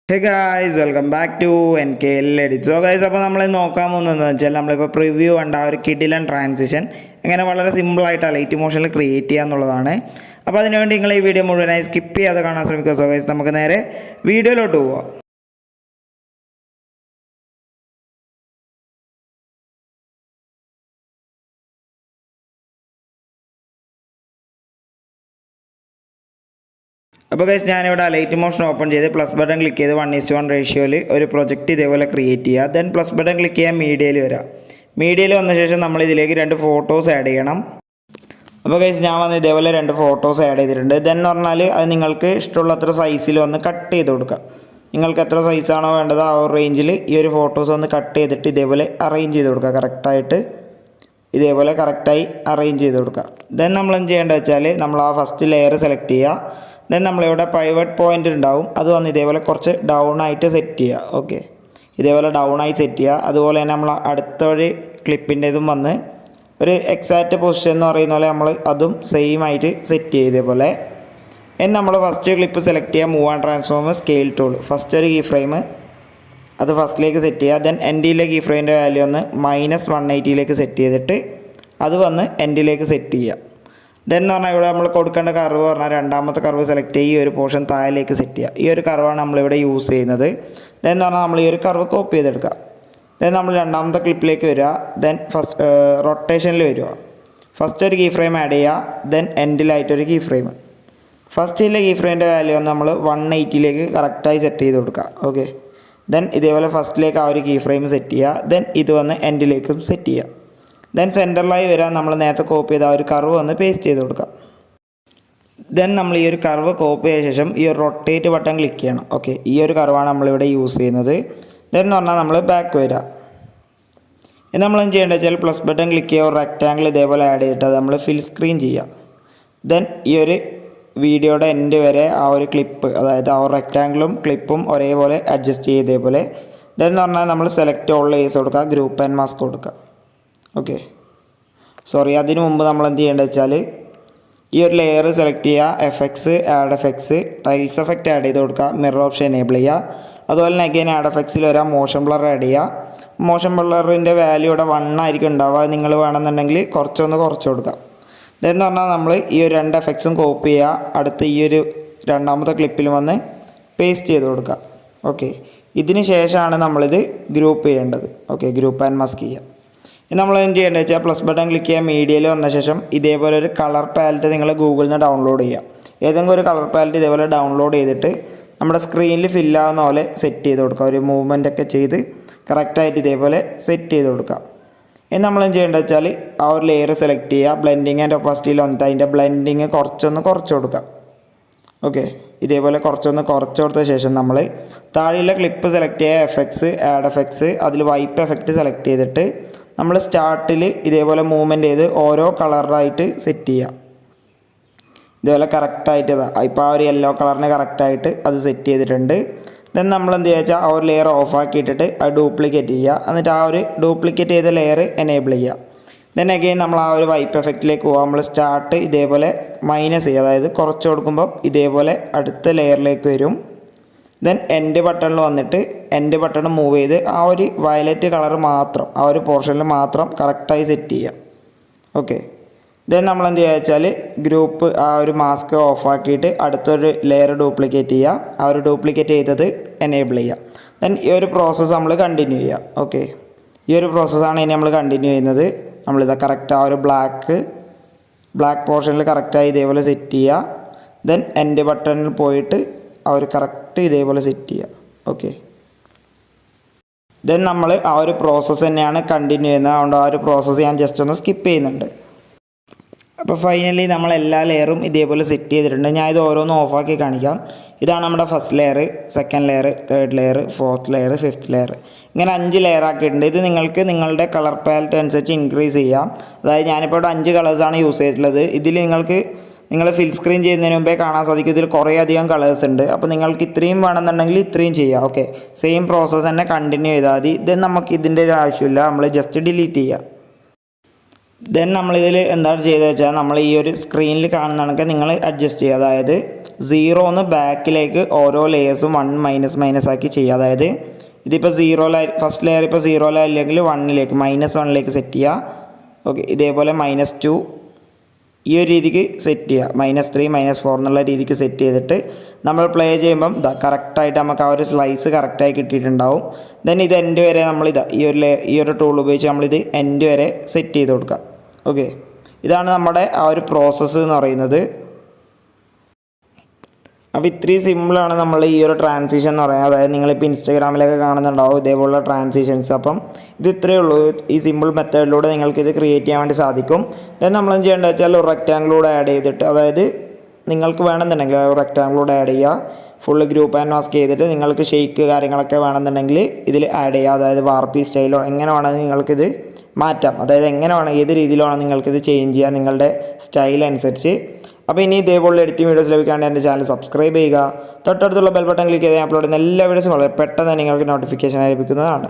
Hey guys, welcome back to NKL EDITS. So guys, അപ്പോൾ നമ്മൾ നോക്കാൻ പോകുന്നത് വെച്ചാൽ നമ്മളിപ്പോൾ പ്രിവ്യൂ കണ്ട ആ ഒരു കിഡിലൻ ട്രാൻസിഷൻ എങ്ങനെ വളരെ സിമ്പിളായിട്ട് അലൈറ്റ്മോഷനിൽ ക്രിയേറ്റ് ചെയ്യുക എന്നുള്ളതാണ്. അപ്പോൾ അതിനുവേണ്ടി നിങ്ങൾ ഈ വീഡിയോ മുഴുവനായി സ്കിപ്പ് ചെയ്യാതെ കാണാൻ ശ്രമിക്കുക. സോ ഗൈസ്, നമുക്ക് നേരെ വീഡിയോയിലോട്ട് പോവാം. അപ്പോൾ ഗൈസ്, ഞാനിവിടെ അലൈറ്റ്മോഷൻ ഓപ്പൺ ചെയ്ത് പ്ലസ് ബട്ടൺ ക്ലിക്ക് ചെയ്ത് 1:1 റേഷ്യോയിൽ ഒരു പ്രൊജക്റ്റ് ഇതേപോലെ ക്രിയേറ്റ് ചെയ്യുക. ദെൻ പ്ലസ് ബട്ടൺ ക്ലിക്ക് ചെയ്യാൻ മീഡിയയിൽ വരാം. മീഡിയയിൽ വന്ന ശേഷം നമ്മൾ ഇതിലേക്ക് 2 ഫോട്ടോസ് ആഡ് ചെയ്യണം. അപ്പോൾ ഗൈസ്, ഞാൻ വന്ന് ഇതേപോലെ 2 ഫോട്ടോസ് ആഡ് ചെയ്തിട്ടുണ്ട്. ദെൻ എന്ന് പറഞ്ഞാൽ അത് നിങ്ങൾക്ക് ഇഷ്ടമുള്ളത്ര സൈസിൽ വന്ന് കട്ട് ചെയ്ത് കൊടുക്കുക. നിങ്ങൾക്ക് എത്ര സൈസാണോ വേണ്ടത് ആ ഒരു റേഞ്ചിൽ ഈ ഒരു ഫോട്ടോസ് ഒന്ന് കട്ട് ചെയ്തിട്ട് ഇതേപോലെ അറേഞ്ച് ചെയ്ത് കൊടുക്കുക. കറക്റ്റായിട്ട് ഇതേപോലെ കറക്റ്റായി അറേഞ്ച് ചെയ്ത് കൊടുക്കുക. ദെൻ നമ്മൾ എന്ത് ചെയ്യേണ്ടത് വെച്ചാൽ നമ്മൾ ആ ഫസ്റ്റ് ലെയർ സെലക്ട് ചെയ്യുക. ദെൻ നമ്മളിവിടെ പൈവറ്റ് പോയിൻ്റ് ഉണ്ടാവും, അത് വന്ന് ഇതേപോലെ കുറച്ച് ഡൗൺ ആയിട്ട് സെറ്റ് ചെയ്യുക. ഓക്കെ, ഇതേപോലെ ഡൗൺ ആയി സെറ്റ് ചെയ്യുക. അതുപോലെ തന്നെ നമ്മൾ അടുത്തൊരു ക്ലിപ്പിൻ്റെതും വന്ന് ഒരു എക്സാക്റ്റ് പൊസിഷൻ എന്ന് പറയുന്ന പോലെ നമ്മൾ അതും സെയിം ആയിട്ട് സെറ്റ് ചെയ്യുക ഇതേപോലെ. ഇനി നമ്മൾ ഫസ്റ്റ് ക്ലിപ്പ് സെലക്ട് ചെയ്യുക, move and transform scale tool. First ഒരു കീ ഫ്രെയിം അത് ഫസ്റ്റിലേക്ക് സെറ്റ് ചെയ്യുക. ദെൻ എൻഡിലെ കീ ഫ്രെയിമിൻ്റെ വാല്യൂ ഒന്ന് -180 സെറ്റ് ചെയ്തിട്ട് അത് വന്ന് എൻഡിലേക്ക് സെറ്റ് ചെയ്യുക. ദെൻ എന്ന് പറഞ്ഞാൽ ഇവിടെ നമ്മൾ കൊടുക്കേണ്ട കർവ് പറഞ്ഞാൽ രണ്ടാമത്തെ കർവ് സെലക്ട് ചെയ്യുക, ഈ ഒരു പോർഷൻ താഴേക്ക് സെറ്റ് ചെയ്യുക. ഈ ഒരു കർവാണ് നമ്മളിവിടെ യൂസ് ചെയ്യുന്നത്. ദെൻ എന്ന് പറഞ്ഞാൽ നമ്മൾ ഈ ഒരു കർവ് കോപ്പി ചെയ്തെടുക്കുക. ദെൻ നമ്മൾ രണ്ടാമത്തെ ക്ലിപ്പിലേക്ക് വരിക. ദെൻ ഫസ്റ്റ് റൊട്ടേഷനിൽ വരിക. ഫസ്റ്റ് ഒരു കീ ഫ്രെയിം ആഡ് ചെയ്യുക. ദെൻ എൻഡിലായിട്ടൊരു കീ ഫ്രെയിം. ഫസ്റ്റിലെ കീ ഫ്രെയിമിൻ്റെ വാല്യൂ ഒന്ന് നമ്മൾ 180 കറക്റ്റായി സെറ്റ് ചെയ്ത് കൊടുക്കുക. ഓക്കെ, ദെൻ ഇതേപോലെ ഫസ്റ്റിലേക്ക് ആ ഒരു കീ ഫ്രെയിം സെറ്റ് ചെയ്യുക. ദെൻ ഇത് വന്ന് എൻഡിലേക്കും സെറ്റ് ചെയ്യുക. ദെൻ സെൻറ്ററിലായി വരാൻ നമ്മൾ നേരത്തെ കോപ്പി ചെയ്ത ആ ഒരു കർവ് വന്ന് പേസ്റ്റ് ചെയ്ത് കൊടുക്കാം. ദെൻ നമ്മൾ ഈ ഒരു കർവ് കോപ്പി ചെയ്ത ശേഷം ഈ ഒരു റൊട്ടേറ്റ് ബട്ടൺ ക്ലിക്ക് ചെയ്യണം. ഓക്കെ, ഈ ഒരു കർവാണ് നമ്മളിവിടെ യൂസ് ചെയ്യുന്നത്. ദെൻ എന്ന് പറഞ്ഞാൽ നമ്മൾ ബാക്ക് വരിക. ഇത് നമ്മൾ എന്ത് ചെയ്യേണ്ടത് വെച്ചാൽ പ്ലസ് ബട്ടൺ ക്ലിക്ക് ചെയ്യുക, ഒരു റെക്റ്റാങ്കിൾ ഇതേപോലെ ആഡ് ചെയ്തിട്ട് അത് നമ്മൾ ഫിൽ സ്ക്രീൻ ചെയ്യുക. ദെൻ ഈ ഒരു വീഡിയോയുടെ എൻഡ് വരെ ആ ഒരു ക്ലിപ്പ്, അതായത് ആ ഒരു റെക്റ്റാങ്കിളും ക്ലിപ്പും ഒരേപോലെ അഡ്ജസ്റ്റ് ചെയ്ത് ഇതേപോലെ. ദെൻ എന്ന് പറഞ്ഞാൽ നമ്മൾ സെലക്ട് ഓൾ ചെയ്ത് കൊടുക്കുക, ഗ്രൂപ്പ് ആൻഡ് മാസ്ക് കൊടുക്കുക. ഓക്കെ, സോറി, അതിന് മുമ്പ് നമ്മൾ എന്ത് ചെയ്യേണ്ടത് വെച്ചാൽ ഈ ഒരു ലെയർ സെലക്ട് ചെയ്യുക, effects, add effects, tiles effect add ചെയ്ത് കൊടുക്കുക, മിറർ ഓപ്ഷൻ എനേബിൾ ചെയ്യുക. അതുപോലെ തന്നെ അഗൈൻ ആഡ് എഫക്ട്സിൽ വരാം, മോഷൻ ബ്ലർ ആഡ് ചെയ്യുക. മോഷൻ ബ്ലറിൻ്റെ വാല്യൂ ഇവിടെ 1 ആയിരിക്കും ഉണ്ടാവുക. നിങ്ങൾ വേണമെന്നുണ്ടെങ്കിൽ കുറച്ചൊന്ന് കുറച്ച് കൊടുക്കുക. ഇതെന്ന് പറഞ്ഞാൽ നമ്മൾ ഈ ഒരു 2 എഫക്ട്സും കോപ്പി ചെയ്യുക, അടുത്ത് ഈ ഒരു രണ്ടാമത്തെ ക്ലിപ്പിൽ വന്ന് പേസ്റ്റ് ചെയ്ത് കൊടുക്കുക. ഓക്കെ, ഇതിന് ശേഷമാണ് നമ്മളിത് ഗ്രൂപ്പ് ചെയ്യേണ്ടത്. ഓക്കെ, ഗ്രൂപ്പ് ആൻഡ് മാസ്ക് ചെയ്യുക. നമ്മൾ എന്ത് ചെയ്യേണ്ടത് വെച്ചാൽ പ്ലസ് ബട്ടൺ ക്ലിക്ക് ചെയ്യുക, മീഡിയയിൽ വന്ന ശേഷം ഇതേപോലെ ഒരു കളർ പാലറ്റ് നിങ്ങൾ ഗൂഗിളിൽ നിന്ന് ഡൗൺലോഡ് ചെയ്യുക. ഏതെങ്കിലും ഒരു കളർ പാലറ്റ് ഇതേപോലെ ഡൗൺലോഡ് ചെയ്തിട്ട് നമ്മുടെ സ്ക്രീനിൽ ഫില്ലാവുന്ന പോലെ സെറ്റ് ചെയ്ത് കൊടുക്കുക. ഒരു മൂവ്മെൻ്റ് ഒക്കെ ചെയ്ത് കറക്റ്റായിട്ട് ഇതേപോലെ സെറ്റ് ചെയ്ത് കൊടുക്കുക. ഇനി നമ്മൾ എന്ത് ചെയ്യേണ്ടത് വെച്ചാൽ ആ ഒരു ലെയർ സെലക്ട് ചെയ്യുക, ബ്ലെൻഡിങ് ആൻഡ് ഒപ്പാസിറ്റിയിൽ വന്നിട്ട് അതിൻ്റെ ബ്ലെൻഡിങ് കുറച്ചൊന്ന് കുറച്ച് കൊടുക്കുക. ഓക്കെ, ഇതേപോലെ കുറച്ചൊന്ന് കുറച്ച് കൊടുത്ത ശേഷം നമ്മൾ താഴെയുള്ള ക്ലിപ്പ് സെലക്ട് ചെയ്യുക, എഫക്ട്സ്, ആഡ് എഫക്ട്സ്, അതിൽ വൈപ്പ് എഫക്റ്റ് സെലക്ട് ചെയ്തിട്ട് നമ്മൾ സ്റ്റാർട്ടിൽ ഇതേപോലെ മൂവ്മെൻറ്റ് ചെയ്ത് ഓരോ കളറായിട്ട് സെറ്റ് ചെയ്യുക. ഇതേപോലെ കറക്റ്റായിട്ട് ഇപ്പോൾ ആ ഒരു യെല്ലോ കളറിന് കറക്റ്റായിട്ട് അത് സെറ്റ് ചെയ്തിട്ടുണ്ട്. ദെൻ നമ്മൾ എന്ത് ചെയ്യുക വെച്ചാൽ ആ ഒരു ലെയർ ഓഫ് ആക്കിയിട്ടിട്ട് അത് ഡ്യൂപ്ലിക്കേറ്റ് ചെയ്യുക. എന്നിട്ട് ആ ഒരു ഡ്യൂപ്ലിക്കേറ്റ് ചെയ്ത ലെയർ എനേബിൾ ചെയ്യുക. ദെൻ അഗെയിൻ നമ്മൾ ആ ഒരു വൈപ്പ് എഫക്റ്റിലേക്ക് പോകാം. നമ്മൾ സ്റ്റാർട്ട് ഇതേപോലെ മൈനസ് ചെയ്യുക, അതായത് കുറച്ച് കൊടുക്കുമ്പോൾ ഇതേപോലെ അടുത്ത ലെയറിലേക്ക് വരും. ദെൻ എൻഡ് ബട്ടണിൽ വന്നിട്ട് എൻഡ് ബട്ടൺ മൂവ് ചെയ്ത് ആ ഒരു വയലറ്റ് കളർ മാത്രം ആ ഒരു പോർഷനിൽ മാത്രം കറക്റ്റായി സെറ്റ് ചെയ്യുക. ഓക്കെ, ദെൻ നമ്മൾ എന്ത് ചെയ്യുക വെച്ചാൽ ഗ്രൂപ്പ് ആ ഒരു മാസ്ക് ഓഫാക്കിയിട്ട് അടുത്തൊരു ലെയർ ഡ്യൂപ്ലിക്കേറ്റ് ചെയ്യുക. ആ ഒരു ഡ്യൂപ്ലിക്കേറ്റ് ചെയ്തത് എനേബിൾ ചെയ്യുക. ദെൻ ഈ ഒരു പ്രോസസ്സ് നമ്മൾ കണ്ടിന്യൂ ചെയ്യുക. ഓക്കെ, ഈ ഒരു പ്രോസസ്സാണ് ഇനി നമ്മൾ കണ്ടിന്യൂ ചെയ്യുന്നത്. നമ്മളിതാ കറക്റ്റ് ആ ഒരു ബ്ലാക്ക് പോർഷനിൽ കറക്റ്റായി ഇതേപോലെ സെറ്റ് ചെയ്യുക. ദെൻ എൻഡ് ബട്ടണിൽ പോയിട്ട് ആ ഒരു കറക്റ്റ് ഇതേപോലെ സെറ്റ് ചെയ്യുക. ഓക്കെ, ദെൻ നമ്മൾ ആ ഒരു പ്രോസസ്സ് തന്നെയാണ് കണ്ടിന്യൂ ചെയ്യുന്നത്. അതുകൊണ്ട് ആ ഒരു പ്രോസസ്സ് ഞാൻ ജസ്റ്റ് ഒന്ന് സ്കിപ്പ് ചെയ്യുന്നുണ്ട്. അപ്പോൾ ഫൈനലി നമ്മൾ എല്ലാ ലെയറും ഇതേപോലെ സെറ്റ് ചെയ്തിട്ടുണ്ട്. ഞാൻ ഇത് ഓരോന്നും ഓഫാക്കി കാണിക്കാം. ഇതാണ് നമ്മുടെ first layer, second layer, third layer, fourth layer, fifth layer, ഇങ്ങനെ 5 ലെയർ ആക്കിയിട്ടുണ്ട്. ഇത് നിങ്ങൾക്ക് നിങ്ങളുടെ കളർ പാലറ്റ് അനുസരിച്ച് ഇൻക്രീസ് ചെയ്യാം. അതായത് ഞാനിപ്പോൾ ഇവിടെ 5 കളേഴ്സാണ് യൂസ് ചെയ്തിട്ടുള്ളത്. ഇതിൽ നിങ്ങൾക്ക് നിങ്ങൾ ഫിൽ സ്ക്രീൻ ചെയ്യുന്നതിന് മുമ്പേ കാണാൻ സാധിക്കും ഇതിൽ കുറേ അധികം കളേഴ്സ് ഉണ്ട്. അപ്പോൾ നിങ്ങൾക്ക് ഇത്രയും വേണമെന്നുണ്ടെങ്കിൽ ഇത്രയും ചെയ്യാം. ഓക്കെ, സെയിം പ്രോസസ്സ് തന്നെ കണ്ടിന്യൂ ചെയ്താൽ മതി. ദെൻ നമുക്ക് ഇതിൻ്റെ ഒരു ആവശ്യമില്ല, നമ്മൾ ജസ്റ്റ് ഡിലീറ്റ് ചെയ്യുക. ദെൻ നമ്മളിതിൽ എന്താണ് ചെയ്തത് വെച്ചാൽ നമ്മൾ ഈ ഒരു സ്ക്രീനിൽ കാണുന്നതൊക്കെ നിങ്ങൾ അഡ്ജസ്റ്റ് ചെയ്യുക. അതായത് 0 ഒന്ന് ബാക്കിലേക്ക് ഓരോ ലെയേഴ്സും 1 മൈനസ് ആക്കി ചെയ്യുക. അതായത് ഇതിപ്പോൾ 0 ഫസ്റ്റ് ലെയർ ഇപ്പോൾ 0 അല്ലെങ്കിൽ 1ലേക്ക് -1ലേക്ക് സെറ്റ് ചെയ്യുക. ഓക്കെ, ഇതേപോലെ -2 ഈ ഒരു രീതിക്ക് സെറ്റ് ചെയ്യുക. -3 -4 എന്നുള്ള രീതിക്ക് സെറ്റ് ചെയ്തിട്ട് നമ്മൾ പ്ലേ ചെയ്യുമ്പം കറക്റ്റായിട്ട് നമുക്ക് ആ ഒരു സ്ലൈസ് കറക്റ്റായി കിട്ടിയിട്ടുണ്ടാവും. ദെൻ ഇത് എൻഡ് വരെ നമ്മളിതാ ഈ ഒരു ടൂൾ ഉപയോഗിച്ച് നമ്മളിത് എൻഡ് വരെ സെറ്റ് ചെയ്ത് കൊടുക്കുക. ഓക്കെ, ഇതാണ് നമ്മുടെ ആ ഒരു പ്രോസസ്സ് എന്ന് പറയുന്നത്. അപ്പോൾ ഇത്രയും സിമ്പിളാണ് നമ്മൾ ഈ ഒരു ട്രാൻസിഷൻ എന്ന് പറയുന്നത്. അതായത് നിങ്ങളിപ്പോൾ ഇൻസ്റ്റാഗ്രാമിലൊക്കെ കാണുന്നുണ്ടാവും ഇതേപോലുള്ള ട്രാൻസിഷൻസ്. അപ്പം ഇത് ഇത്രയേ ഉള്ളൂ. ഈ സിമ്പിൾ മെത്തേഡിലൂടെ നിങ്ങൾക്കിത് ക്രിയേറ്റ് ചെയ്യാൻ വേണ്ടി സാധിക്കും. ദെൻ നമ്മളെന്ത് ചെയ്യേണ്ടത് വെച്ചാൽ ഒരു റെക്റ്റാങ്കിളൂടെ ആഡ് ചെയ്തിട്ട്, അതായത് നിങ്ങൾക്ക് വേണമെന്നുണ്ടെങ്കിൽ ഒരു റെക്റ്റാങ്കിളൂടെ ആഡ് ചെയ്യുക. ഫുള്ള് ഗ്രൂപ്പ് ആൻഡ് മാസ്ക് ചെയ്തിട്ട് നിങ്ങൾക്ക് ഷെയ്ക്ക് കാര്യങ്ങളൊക്കെ വേണമെന്നുണ്ടെങ്കിൽ ഇതിൽ ആഡ് ചെയ്യുക. അതായത് വാർപ്പി സ്റ്റൈലോ എങ്ങനെ വേണമെങ്കിൽ നിങ്ങൾക്കിത് മാറ്റാം. അതായത് എങ്ങനെ വേണം, ഏത് രീതിയിലാണോ നിങ്ങൾക്കിത് ചേഞ്ച് ചെയ്യുക നിങ്ങളുടെ സ്റ്റൈൽ അനുസരിച്ച്. അപ്പോൾ ഇനി ഇതേപോലെ എഡിറ്റിംഗ് വീഡിയോസ് ലഭിക്കാണ്ട് എൻ്റെ ചാനൽ സബ്സ്ക്രൈബ് ചെയ്യുക. തൊട്ടടുത്തുള്ള ബെൽ ബട്ടൺ ക്ലിക്ക് ചെയ്ത് അപ്ലോഡ് ചെയ്യുന്ന എല്ലാ വീഡിയോസും വളരെ പെട്ടെന്ന് നിങ്ങൾക്ക് നോട്ടിഫിക്കേഷൻ ലഭിക്കുന്നതാണ്.